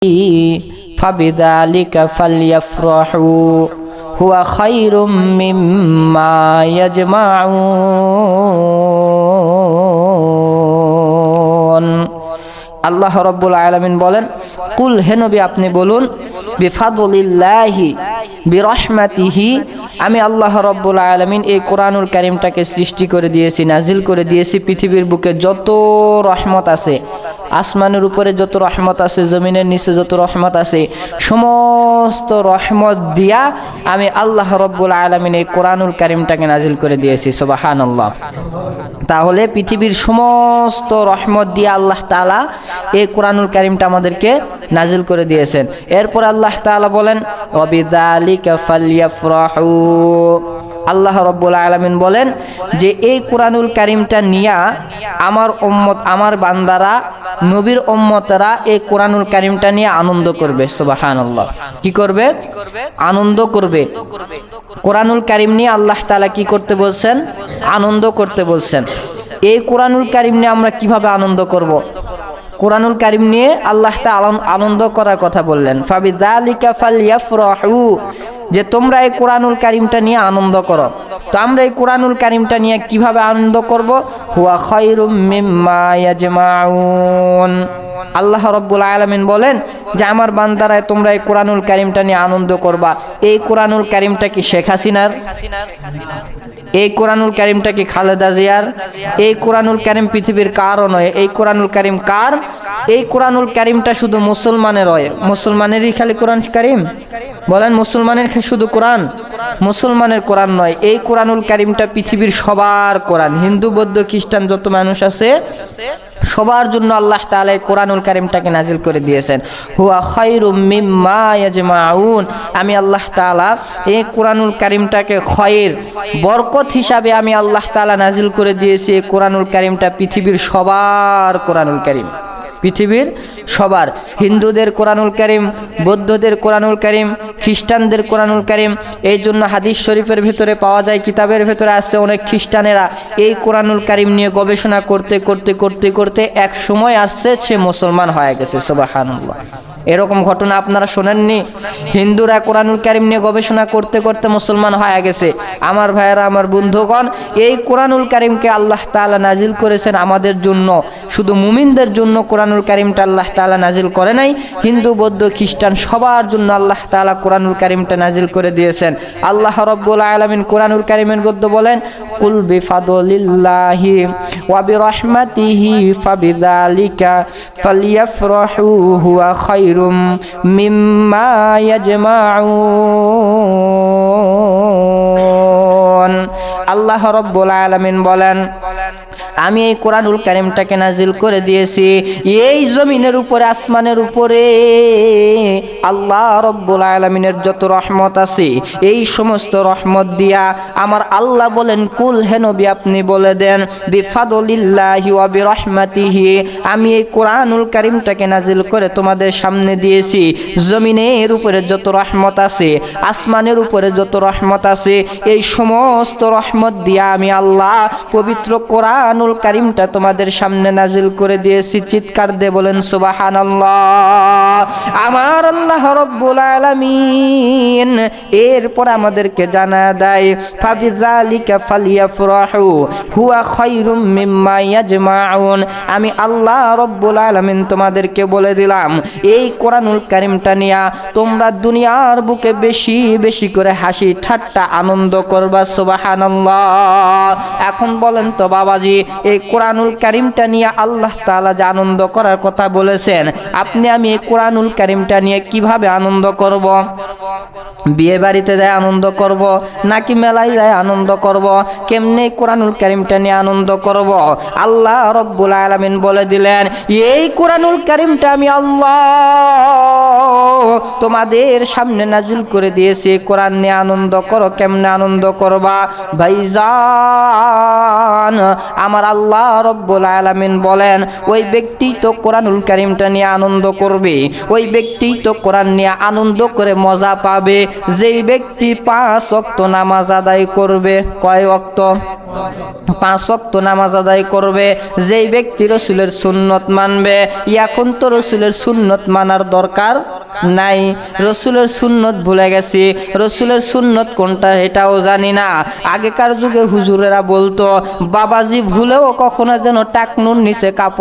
ফাবিযালিকা ফালইফরাহু হুয়া খায়রুম মিম্মা ইয়াজমাউন। আল্লাহ রাব্বুল আলামিন বলেন, কুল হে নবী আপনি বলুন, বিফাদলিল্লাহি বিরহমাতিহি, আমি আল্লাহ রাব্বুল আলামিন এই কোরআনুল কারীমটাকে সৃষ্টি করে দিয়েছি, নাজিল করে দিয়েছি। পৃথিবীর বুকে যত রহমত আছে, আসমানের উপরে যত রহমত আছে, জমিনের নিচে যত রহমত আছে, সমস্ত রহমত দিয়া আমি আল্লাহ রাব্বুল আলামিন এই কোরআনুল কারীমটাকে নাজিল করে দিয়েছি। সুবহানাল্লাহ। তাহলে পৃথিবীর সমস্ত রহমত দিয়ে আল্লাহ তাআলা এই কোরআনুল কারীমটা আমাদেরকে নাজিল করে দিয়েছেন। এরপর আল্লাহ তাআলা বলেন, ওয়াবিযালিকা ফালইফরাহু। আল্লাহ রাব্বুল আলামিন বলেন যে এই কোরআনুল কারীমটা নিয়া আমার উম্মত, আমার বান্দারা, নবীর উম্মতরা এই কোরআনুল কারীমটা নিয়ে আনন্দ করবে। সুবহানাল্লাহ। কি করবে? আনন্দ করবে। কোরআনুল কারীম নিয়ে আল্লাহ তাআলা কি করতে বলছেন? আনন্দ করতে বলছেন। এই কোরআনুল কারীম নিয়ে আমরা কিভাবে আনন্দ করব? কোরআনুল কারীম নিয়ে আল্লাহ তাআলা আনন্দ করার কথা বললেন, ফাবিযালিকা ফালইফরাহু, যে তোমরা এই কোরআনুল কারীমটা নিয়ে আনন্দ করো। তো আমরা এই কোরআনুল কারীমটা নিয়ে কিভাবে আনন্দ করব? হুয়া খায়রুম মিম্মা ইয়াজমাউন। আল্লাহ রাব্বুল আলামিন বলেন যে আমার বান্দারায় তোমরা এই কোরআনুল কারীমটা নিয়ে আনন্দ করবা। এই কোরআনুল কারীমটা কি শেখ হাসিনার? এই কোরআনুল কারীমটা কি খালেদা জিয়ার? এই কোরআনুল কারীম পৃথিবীর কারও নয়। এই কোরআনুল কারীম কার? এই কোরআনুল কারীমটা শুধু মুসলমানের হয়। মুসলমানেরই খালি কোরআন কারীম? বলেন, মুসলমানের শুধু কোরআন? মুসলমানের কোরআন নয়, এই কোরআনুল কারীমটা পৃথিবীর সবার কোরআন। হিন্দু, বৌদ্ধ, খ্রিস্টান যত মানুষ আছে সবার জন্য আল্লাহ তাআলা এই কোরআনুল কারীমটাকে নাজিল করে দিয়েছেন। হুয়া খায়রুম মিম্মা ইয়াজমাউন। আমি আল্লাহ তাআলা এই কোরআনুল কারীমটাকে খয়ের, বরকত হিসাবে আমি আল্লাহ তাআলা নাজিল করে দিয়েছি। এই কোরআনুল কারীমটা পৃথিবীর সবার কোরআনুল কারীম, পৃথিবীর সবার। হিন্দুদের কোরআনুল কারীম, বৌদ্ধদের কোরআনুল কারীম, খ্রিস্টানদের কোরআনুল কারীম। এই জন্য হাদিস শরীফের ভিতরে পাওয়া যায়, কিতাবের ভিতরে আছে, অনেক খ্রিস্টানেরা এই কোরআনুল কারীম নিয়ে গবেষণা করতে করতে করতে করতে এক সময় আসছে সে মুসলমান হয়ে গেছে। সুবহানাল্লাহ। এরকম ঘটনা আপনারা শোনেননি? হিন্দুরা কোরআনুল কারীম নিয়ে গবেষণা করতে করতে মুসলমান হয়ে গেছে। আমার ভাইয়েরা, আমার বন্ধুগণ, এই কোরআনুল কারীমকে আল্লাহ তাআলা নাজিল করেছেন আমাদের জন্য, শুধু মুমিনদের জন্য কোরআনুল কারীমটা আল্লাহ তাআলা নাজিল করে নাই। হিন্দু, বৌদ্ধ, খ্রিস্টান সবার জন্য আল্লাহ তাআলা কোরআনুল কারীমটা নাজিল করে দিয়েছেন। আল্লাহ রাব্বুল আলামিন কোরআনুল কারীমের মধ্যে বলেন, কুল বিফাদলিল্লাহি ওয়া বিরহমাতিহি ফাবিযালিকা ফালইফরাহু হুয়া খায়রুম মিম্মা ইয়াজমাউন। আল্লাহ রাব্বুল আলামিন বলেন, আমি এই কোরআনুল কারীমটাকে নাজিল করে দিয়েছি এই জমিনের উপরে, আসমানের উপরে। আল্লাহ রাব্বুল আলামিনের যত রহমত আছে এই সমস্ত রহমত দিয়া আমার আল্লাহ বলেন, কুল হে নবী আপনি বলে দেন, বিফাদলিল্লাহি ওয়া বিরহমাতিহি, আমি এই কোরআনুল কারীমটাকে নাজিল করে তোমাদের সামনে দিয়েছি। জমিনের উপরে যত রহমত আছে, আসমানের উপরে যত রহমত আছে, এই সমস্ত রহমত দিয়া আমি আল্লাহ পবিত্র কোরআনুল কারীমটা তোমাদের সামনে নাজিল করে দিয়েছি। চিৎকার দিয়ে বলেন সুবহানাল্লাহ। আমার আল্লাহ রাব্বুল আলামিন এরপর আমাদেরকে জানা দেয়, ফাবিযালিকা ফালইফরাহু হুয়া খায়রুম মিম্মা ইয়াজমাউন। আমি আল্লাহ রাব্বুল আলামিন তোমাদেরকে বলে দিলাম, এই কোরআনুল কারীমটা নিয়া তোমরা দুনিয়ার বুকে বেশি বেশি করে হাসি ঠাট্টা আনন্দ করবা। সুবহানাল্লাহ। এখন বলেন তো বাবাজি, এই কোরআনুল কারীমটা নিয়ে আল্লাহ তাআলা যে আনন্দ করার কথা বলেছেন, আপনি আমি এই কোরআনুল কারীমটা নিয়ে কিভাবে আনন্দ করব? বিয়ে বাড়িতে যায় আনন্দ করব, নাকি মেলায় যায় আনন্দ করব? কেমনে কোরআনুল কারীমটা নিয়ে আনন্দ করব? আল্লাহ রাব্বুল আলামিন বলে দিলেন, এই কোরআনুল কারীমটা আমি আল্লাহ তোমাদের সামনে নাজিল করে দিয়েছি, কোরআন নিয়ে আনন্দ করো। কেমনে আনন্দ করবা ভাইজান? আমার আল্লাহ রব্বুল আলামিন বলেন, ওই ব্যক্তি তো কোরআনুল কারীমটা নিয়ে আনন্দ করবে, ওই ব্যক্তি তো কোরআন নিয়ে আনন্দ করে মজা পাবে, যেই ব্যক্তি 5 ওয়াক্ত নামাজ আদায় করবে। কয় ওয়াক্ত? 5 ওয়াক্ত নামাজ আদায় করবে। যেই ব্যক্তি রসুলের সুন্নত মানবে। এখন তো রসুলের সুন্নত মানার দরকার নাই, রসুলের সুন্নত ভুলে গেছি। রসুলের সুন্নত কোনটা এটাও জানি না। আগেকার যুগে হুজুরেরা বলতো, বাবাজি ভুলেও কখনো যেন টাকনুর নিচে কাপড়